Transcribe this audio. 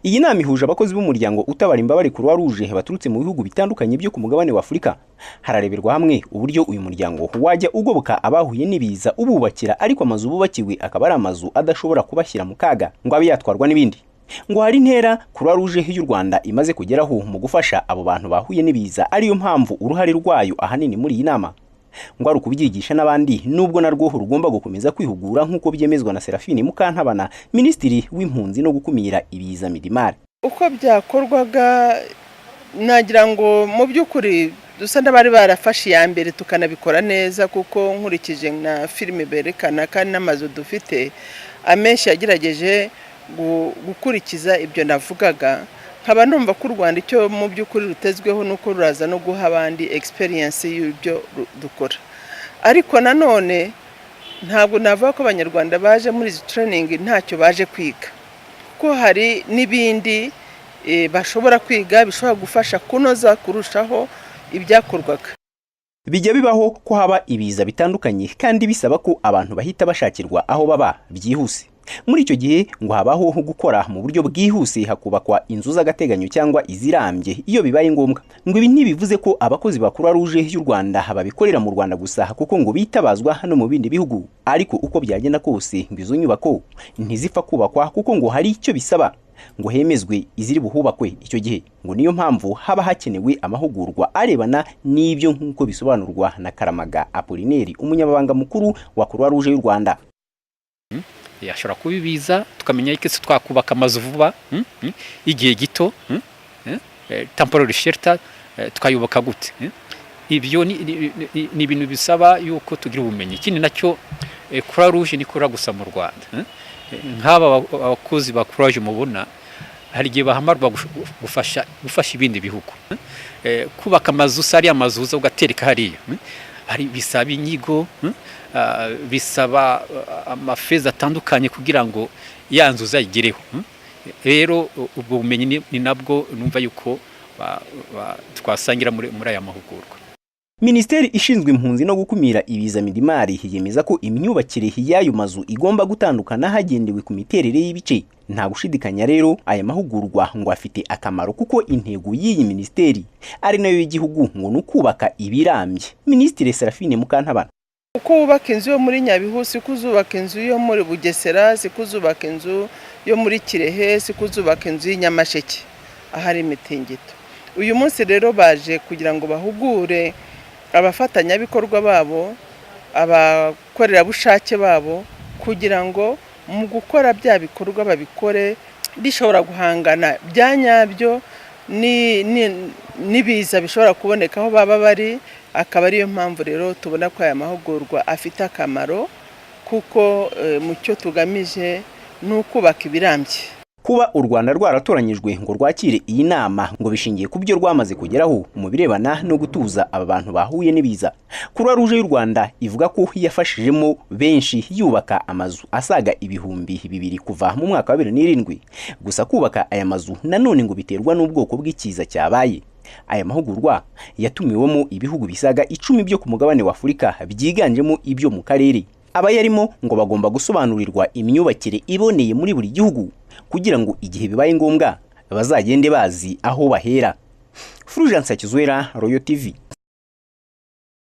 Iyi nama ihuje abakozi b'umuryango utabara imbabare Croix Rouge baturutse mu bihugu bitandukanye byo ku mugabane wa Afurika. Harareberwa hamwe uburyo uyu muryango wajya ugoboka abahuye n'ibiza ububakira, ariko amazu bubakiwe akaba ari amazu adashobora kubashyira mu kaga ngo abe yatwarwa n'ibindi. Ngo hari intera Croix Rouge y'u Rwanda imaze kugeraho mu gufasha abo bantu bahuye n'ibiza, ariyo mpamvu uruhare rwayo ahanini muri iyi nama ngo ari ukubyigisha n'abandi, nubwo narwo rugomba gukomeza kwihugura nk'uko byemezwa na Serafine Mukantabana, Minisitiri w'Impunzi no gukumira ibiza Midimari. Uko byakorwaga nagira ngo mu by'ukuri dusa n'abari barafashe ya mbere tukanabikora neza, kuko nkurikije na filime berekana kandi n'amazu dufite amenshi yagerageje gukurikiza ibyo navugaga. Nkaba numva ko u Rwanda icyo mu by'ukuri rutezweho nuko ruraza no guha abandi experience y'ibyo dukora. Ariko nanone ntabwo navuga ko abanyarwanda baje muri izi training ntacyo baje kwiga, kuko hari n'ibindi bashobora kwiga bishobora gufasha kunoza kurushaho ibyakorwaga. Bijya bibaho ko haba ibiza bitandukanye kandi bisaba ko abantu bahita bashakirwa aho baba byihuse. Muri icyo gihe ngo habaho gukora mu buryo bwihuse, hakubakwa inzu z'agateganyo cyangwa izirambye iyo bibaye ngombwa. Ngo ibi ntibivuze ko abakozi ba Croix Rouge y'u Rwanda babikorera mu Rwanda gusa, kuko ngo bitabazwa hano mu bindi bihugu. Ariko uko byagenda kose ngo izo nyubako ntizipfa kubakwa, kuko ngo hari icyo bisaba ngo hemezwe iziri buhubakwe. Icyo gihe ngo niyo mpamvu haba hakenewe amahugurwa arebana n'ibyo, nk'uko bisobanurwa na Karamaga Apollinaire, umunyamabanga mukuru wa Croix Rouge y'u Rwanda. Yashobora kubibiza tukamenya iki twakubaka amazu vuba igihe gito, temporary shelter tukayubaka gute. Ibyo ni ibintu bisaba yuko tugira ubumenyi. Ikindi nacyo Croix Rouge ni kora gusa mu Rwanda. Nk'aba abakozi ba Croix Rouge mubona hari gihe bahamarwa gufasha ibindi bihugu kubaka amazu, sari amazu uza ugatereka hariya. Hari bisaba inyigo, bisaba amafeza atandukanye kugira ngo yanzu zayigereho. Rero ubwo bumenyi ni nabwo numva yuko twasangira muri aya mahugurwa. Minisiteri ishinzwe impunzi no gukumira ibiza Midimari yemeza ko imyubakire y'ayo mazu igomba gutandukana hagendewe ku miterere y'ibice. Nta gushidikanya rero aya mahugurwa ngo afite akamaro, kuko intego y'iyi minisiteri ari nayo y'igihugu ngo nukubaka ibirambye. Minisitiri Serafine Mukantabana: uko ubaka inzu yo muri Nyabihu, si kuzubaka inzu yo muri Bugesera, si kuzubaka inzu yo muri Kirehe, si kuzubaka inzu y'Inyamasheke ahari imitingito. Uyu munsi rero baje kugira ngo bahugure abafatanyabikorwa babo, abakorerabushake babo, kugira ngo mu gukora bya bikorwa babikore bishobora guhangana bya nyabyo n'ibiza bishobora kuboneka aho baba bari. Akaba ariyo mpamvu rero tubona ko aya mahugurwa afite akamaro, kuko mu cyo tugamije ni ukubaka ibirambye. Kuba u Rwanda rwaratoranyijwe ngo rwakire iyi nama ngo bishingiye ku byo rwamaze kugeraho mu birebana no gutuza aba bantu bahuye n'ibiza. Croix Rouge y'u Rwanda ivuga ko yafashijemo benshi yubaka amazu asaga 2,000 kuva mu mwaka wa 2007. Gusa kubaka aya mazu nanone ngo biterwa n'ubwoko bw'ikiza cyabaye. Aya mahugurwa yatumiwemo ibihugu bisaga 10 byo ku mugabane wa Afurika, byiganjemo ibyo mu karere. Abayarimo ngo bagomba gusobanurirwa imyubakire iboneye muri buri gihugu, kugira ngo igihe bibaye ngombwa bazagende bazi aho bahera. Fulgence Kizwera, Royal TV.